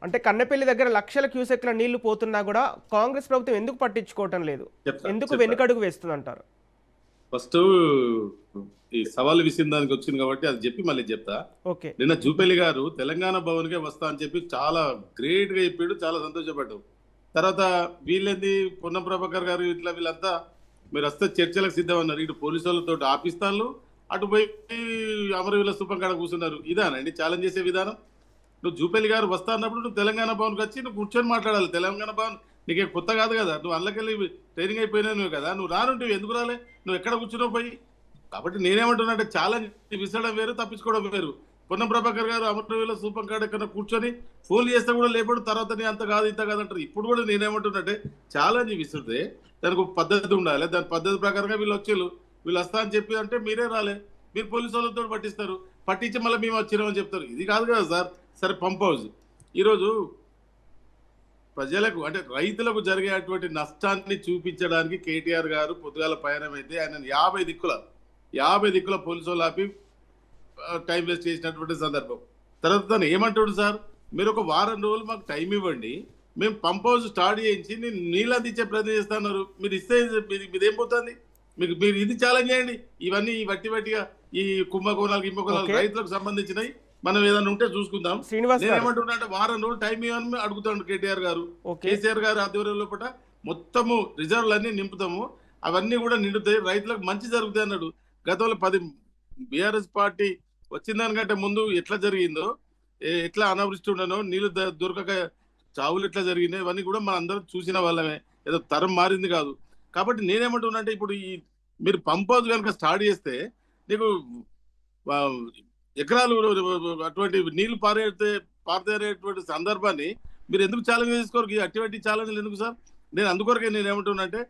అంటే కన్నెపల్లి దగ్గర లక్షల క్యూసెక్ల నీళ్లు పోతున్నా కూడా కాంగ్రెస్ ప్రభుత్వం ఎందుకు పట్టించుకోవటం లేదు? ఎందుకు వెనుకడుగు వేస్తుందంటారు? ఫస్ట్ ఈ సవాల్ విసిందానికి వచ్చింది కాబట్టి అది చెప్పి మళ్ళీ చెప్తా. ఓకే. నిన్న జూపల్లి గారు తెలంగాణ భవన్కే వస్తా అని చెప్పి చాలా గ్రేట్ గా చెప్పాడు, చాలా సంతోషపడ్డావు. తర్వాత వీళ్ళేంది పొన్నం ప్రభాకర్ గారు ఇట్లా వీళ్ళంతా మీరు వస్తే చర్చలకు సిద్ధం అన్నారు. ఇటు పోలీసు వాళ్ళతో ఆపిస్తాను, అటు పోయి అమరవీల స్థూపం కాడ కూర్చున్నారు. ఇదానండి ఛాలెంజ్ చేసే విధానం? నువ్వు జూపల్లి గారు వస్తా అన్నప్పుడు నువ్వు తెలంగాణ భవన్కి వచ్చి నువ్వు కూర్చొని మాట్లాడాలి. తెలంగాణ భవన్ నీకే కొత్త కాదు కదా, నువ్వు అందులోకెళ్ళి ట్రైనింగ్ అయిపోయినావు కదా, నువ్వు రానుంటే ఎందుకు రాలే? నువ్వు ఎక్కడ కూర్చున్నావు పోయి? కాబట్టి నేనేమంటున్నా అంటే ఛాలెంజ్ విసరడం వేరు, తప్పించుకోవడం వేరు. పొన్నం ప్రభాకర్ గారు అమరవీల స్థూపం కాడ ఎక్కడ కూర్చొని ఫోన్ చేస్తే కూడా లేపడు, తర్వాత నీ అంత కాదు ఇంత కాదు అంటారు. ఇప్పుడు కూడా నేనేమంటున్నట్టే ఛాలెంజ్ విసిరితే దానికి ఒక పద్ధతి ఉండాలి. దాని పద్ధతి ప్రకారంగా వీళ్ళు వచ్చేళ్ళు వీళ్ళు వస్తా అని చెప్పి అంటే మీరే రాలే, మీరు పోలీసు వాళ్ళతో పట్టిస్తారు, పట్టించి మళ్ళీ మేము వచ్చినామని చెప్తారు. ఇది కాదు కదా సార్. సరే పంప్ హౌస్ ఈరోజు ప్రజలకు అంటే రైతులకు జరిగేటువంటి నష్టాన్ని చూపించడానికి కేటీఆర్ గారు పొద్దుగాల పయనం అయితే ఆయన 50 దిక్కుల పోలీసు వాళ్ళు ఆపి టైం వేస్ట్ చేసినటువంటి సందర్భం. తర్వాత తను ఏమంటాడు సార్, మీరు ఒక వారం రోజులు మాకు టైం ఇవ్వండి, మేము పంప్ హౌస్ స్టార్ట్ చేయించి నేను నీళ్ళు అందించే ప్రయత్నం చేస్తున్నారు, మీరు ఇస్తే మీదేం పోతుంది? మీరు ఇది ఛాలెంజ్ చేయండి. ఇవన్నీ వట్టిగా ఈ కుంభకోణాలు రైతులకు సంబంధించినవి మనం ఏదైనా ఉంటే చూసుకుందాం. నేనేమంటున్నా అంటే వారం రోజులు టైం ఇవ్వని అడుగుతాడు కేటీఆర్ గారు. కేసీఆర్ గారు ఆధ్వర్యంలో పట మొత్తము రిజర్వ్లు అన్ని నింపుతాము, అవన్నీ కూడా నిండుతాయి, రైతులకు మంచి జరుగుతాయి అన్నాడు. గతంలో 10 బీఆర్ఎస్ పార్టీ వచ్చిన దానికంటే ముందు ఎట్లా జరిగిందో, ఎట్లా అనావృష్టి ఉండనో, నీళ్లు దొరకక చావులు ఎట్లా జరిగినాయి, ఇవన్నీ కూడా మన అందరం చూసిన వాళ్ళమే. ఏదో తరం మారింది కాదు. కాబట్టి నేనేమంటున్నా అంటే ఇప్పుడు ఈ మీరు పంప్ హౌస్ కనుక స్టార్ట్ చేస్తే నీకు ఎకరాలు అటువంటి నీళ్లు పారేటువంటి సందర్భాన్ని మీరు ఎందుకు ఛాలెంజ్ చేసుకోరు? అటువంటి ఛాలెంజ్లు ఎందుకు సార్? నేను అందుకొరకే నేను ఏమంటున్నా అంటే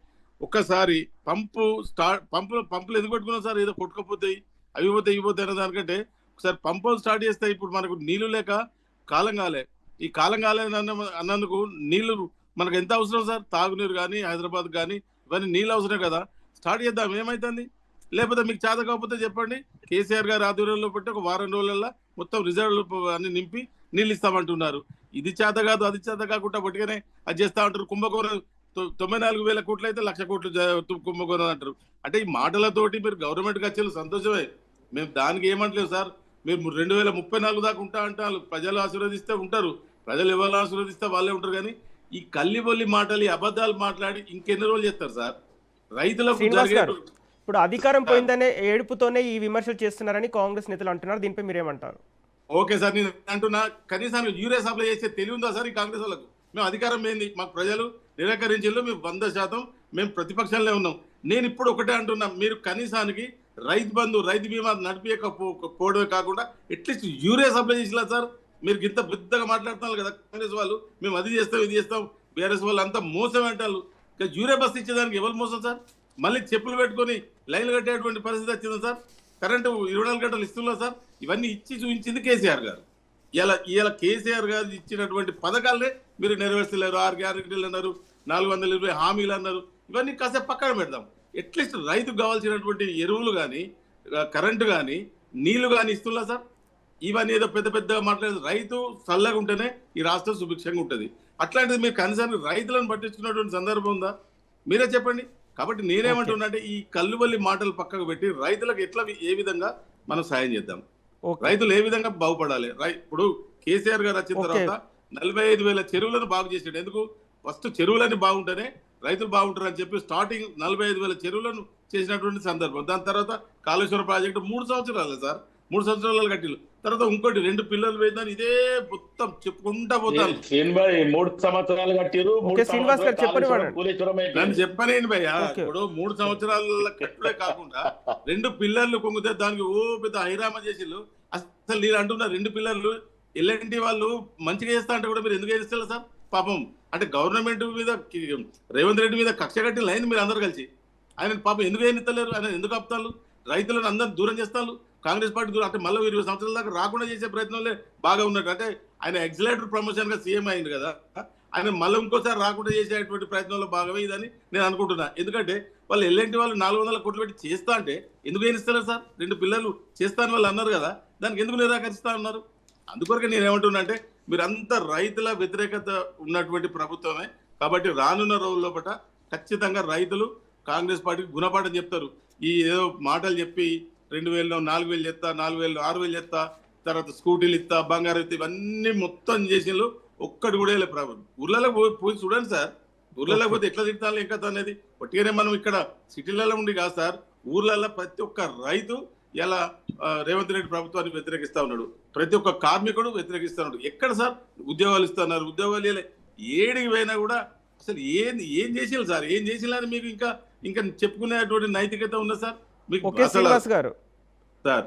ఒక్కసారి పంపులు ఎందుకు పెట్టుకున్నాం సార్? ఏదో కొట్టుకపోతాయి, అవి పోతాయి, ఇవి పోతాయి అనే దానికంటే ఒకసారి పంప్ హౌస్ స్టార్ట్ చేస్తే ఇప్పుడు మనకు నీళ్లు లేక కాలం కాలే, ఈ కాలం కాలే అన్నందుకు నీళ్లు మనకు ఎంత అవసరం సార్? తాగునీరు కానీ హైదరాబాద్ కానీ ఇవన్నీ నీళ్ళు అవసరం కదా. స్టార్ట్ చేద్దాం, ఏమైతుంది? లేకపోతే మీకు చేత కాకపోతే చెప్పండి, కేసీఆర్ గారు ఆధ్వర్యంలో పెట్టి ఒక వారం రోజులలో మొత్తం రిజర్వ్ అన్ని నింపి నీళ్ళు ఇస్తామంటున్నారు. ఇది చేత కాదు, అది చేత కాకుండా బట్టిగానే అది చేస్తా అంటారు. కుంభకోణం 94,000 కోట్లు అయితే 1,00,000 కోట్లు కుంభకోణం అంటారు. అంటే ఈ మాటలతోటి మీరు గవర్నమెంట్కి వచ్చే సంతోషమే, మేము దానికి ఏమంటలేవు సార్. మీరు 2034 దాకా ఉంటా అంటారు. ప్రజలు ఆశీర్వదిస్తే ఉంటారు, ప్రజలు ఎవరు ఆశీర్వదిస్తే వాళ్ళే ఉంటారు. కానీ ఈ కల్లిబొల్లి మాటలు, ఈ అబద్ధాలు మాట్లాడి ఇంకెన్ని రోజులు చేస్తారు సార్? రైతులకు ఇప్పుడు అధికారం పోయిందనే ఏడుపుతోనే ఈ విమర్శలు చేస్తున్నారని కాంగ్రెస్ నేతలు అంటున్నారు. దీనిపై మీరేమంటారు? ఓకే సార్, నేను అంటున్నా కనీసం యూరియా సప్లై చేసే తెలివి ఉందా సార్ ఈ కాంగ్రెస్ వాళ్ళకు? మేము అధికారం ఏంది, మాకు ప్రజలు నిరాకరించారు, మేము 100% మేము ప్రతిపక్షంలో ఉన్నాం. నేను ఇప్పుడు ఒకటే అంటున్నా, మీరు కనీసానికి రైతు బంధు రైతు బీమా నడిపియకపోవడమే కాకుండా అట్లీస్ట్ యూరియా సప్లై చేసిలా సార్? మీరు ఇంత పెద్దగా మాట్లాడుతున్నారు కదా కాంగ్రెస్ వాళ్ళు, మేము అది చేస్తాం ఇది చేస్తాం, బీఆర్ఎస్ వాళ్ళు అంతా మోసం అంటారు. యూరియా బస్ ఇచ్చేదానికి ఎవరు మోసం సార్? మళ్ళీ చెప్పులు పెట్టుకొని లైన్లు కట్టేటువంటి పరిస్థితి వచ్చింది సార్. కరెంటు 24 గంటలు ఇస్తున్నా సార్. ఇవన్నీ ఇచ్చి చూపించింది కేసీఆర్ గారు. ఇలా కేసీఆర్ గారు ఇచ్చినటువంటి పథకాలనే మీరు నెరవేర్చలేరు. 6 గ్యారెంటీలు అన్నారు, 420 హామీలు అన్నారు. ఇవన్నీ కాసేపు పక్కన పెడదాం. అట్లీస్ట్ రైతుకు కావాల్సినటువంటి ఎరువులు కానీ కరెంటు కానీ నీళ్లు కానీ ఇస్తున్నా సార్. ఇవన్నీ ఏదో పెద్దగా మాట్లాడేది. రైతు చల్లగా ఉంటేనే ఈ రాష్ట్రం సుభిక్షంగా ఉంటుంది. అట్లాంటిది మీరు కనీసాన్ని రైతులను పట్టించుకున్నటువంటి సందర్భం ఉందా? మీరే చెప్పండి. కాబట్టి నేనేమంటున్నా అంటే ఈ కల్లువల్లి మాటలు పక్కకు పెట్టి రైతులకు ఎట్లా ఏ విధంగా మనం సాయం చేద్దాం, రైతులు ఏ విధంగా బాగుపడాలి. ఇప్పుడు కేసీఆర్ గారు వచ్చిన తర్వాత 45,000 చెరువులను బాగు చేసాడు. ఎందుకు? ఫస్ట్ చెరువులని బాగుంటేనే రైతులు బాగుంటారు అని చెప్పి స్టార్టింగ్ 45,000 చెరువులను చేసినటువంటి సందర్భం. దాని తర్వాత కాళేశ్వరం ప్రాజెక్టు 3 సంవత్సరాలు సార్, 3 సంవత్సరాలు కట్టిలు. తర్వాత ఇంకోటి 2 పిల్లలు వేద్దాం, ఇదే మొత్తం చెప్పుకుంటా పోతాను. 3 సంవత్సరాలు కట్టిరు. నన్ను చెప్పనేను భయ్య. ఇప్పుడు 3 సంవత్సరాల కట్టుడే కాకుండా 2 పిల్లర్లు కొంగితే దానికి ఓ పెద్ద హైరామ చేసిళ్ళు. అసలు నేను అంటున్నా 2 పిల్లర్లు ఎల్ఎన్టీ వాళ్ళు మంచిగా చేస్తా అంటే కూడా మీరు ఎందుకు చేస్తారు సార్? పాపం అంటే గవర్నమెంట్ మీద రేవంత్ రెడ్డి మీద కక్ష కట్టి లైన్ మీరు అందరు కలిసి ఆయన పాపం ఎందుకు ఎన్నిస్తలేరు? ఆయన ఎందుకు ఆపుతారు? రైతులను అందరిని దూరం చేస్తారు కాంగ్రెస్ పార్టీ దూరం. అంటే మళ్ళీ 20 సంవత్సరాల దాకా రాకుండా చేసే ప్రయత్నంలో బాగా ఉన్నట్టు. అంటే ఆయన ఎగ్జిలేటర్ ప్రమోషన్ గా సీఎం అయింది కదా, ఆయన మళ్ళీ ఇంకోసారి రాకుండా చేసేటువంటి ప్రయత్నంలో భాగమే ఇదని నేను అనుకుంటున్నా. ఎందుకంటే వాళ్ళు ఎల్ఎన్టీ వాళ్ళు 400 కోట్లు పెట్టి చేస్తా అంటే ఎందుకు ఏనిస్తారు సార్? 2 పిల్లలు చేస్తా అని వాళ్ళు అన్నారు కదా, దానికి ఎందుకు నిరాకరిస్తా ఉన్నారు? అందుకొరకే నేను ఏమంటున్నా అంటే మీరంతా రైతుల వ్యతిరేకత ఉన్నటువంటి ప్రభుత్వమే. కాబట్టి రానున్న రోజుల్లో ఖచ్చితంగా రైతులు కాంగ్రెస్ పార్టీకి గుణపాఠం చెప్తారు. ఈ ఏదో మాటలు చెప్పి 2000 4000 చేస్తా, 4000 6000 చేస్తా, తర్వాత స్కూటీలు ఇస్తా, బంగారం ఇస్తా, ఇవన్నీ మొత్తం చేసినలు ఒక్కటి కూడా వెళ్ళే ప్రభుత్వం. ఊర్లలో పోయి చూడండి సార్, ఊర్లలో పోతే ఎట్లా తిట్టాలి ఇంకా అనేది. ఒట్టిగానే మనం ఇక్కడ సిటీలలో ఉండి కాదు సార్, ఊర్లలో ప్రతి ఒక్క రైతు ఇలా రేవంత్ రెడ్డి ప్రభుత్వాన్ని వ్యతిరేకిస్తా ఉన్నాడు, ప్రతి ఒక్క కార్మికుడు వ్యతిరేకిస్తా ఉన్నాడు. ఎక్కడ సార్ ఉద్యోగాలు ఇస్తున్నారు, ఉద్యోగాలు ఏడికి పోయినా కూడా అసలు ఏం చేసినారు సార్, ఏం చేసినా మీకు ఇంకా చెప్పుకునేటువంటి నైతికత ఉందా సార్ మీకు ఓకే అసలు శ్రీనివాస్ గారు? సార్?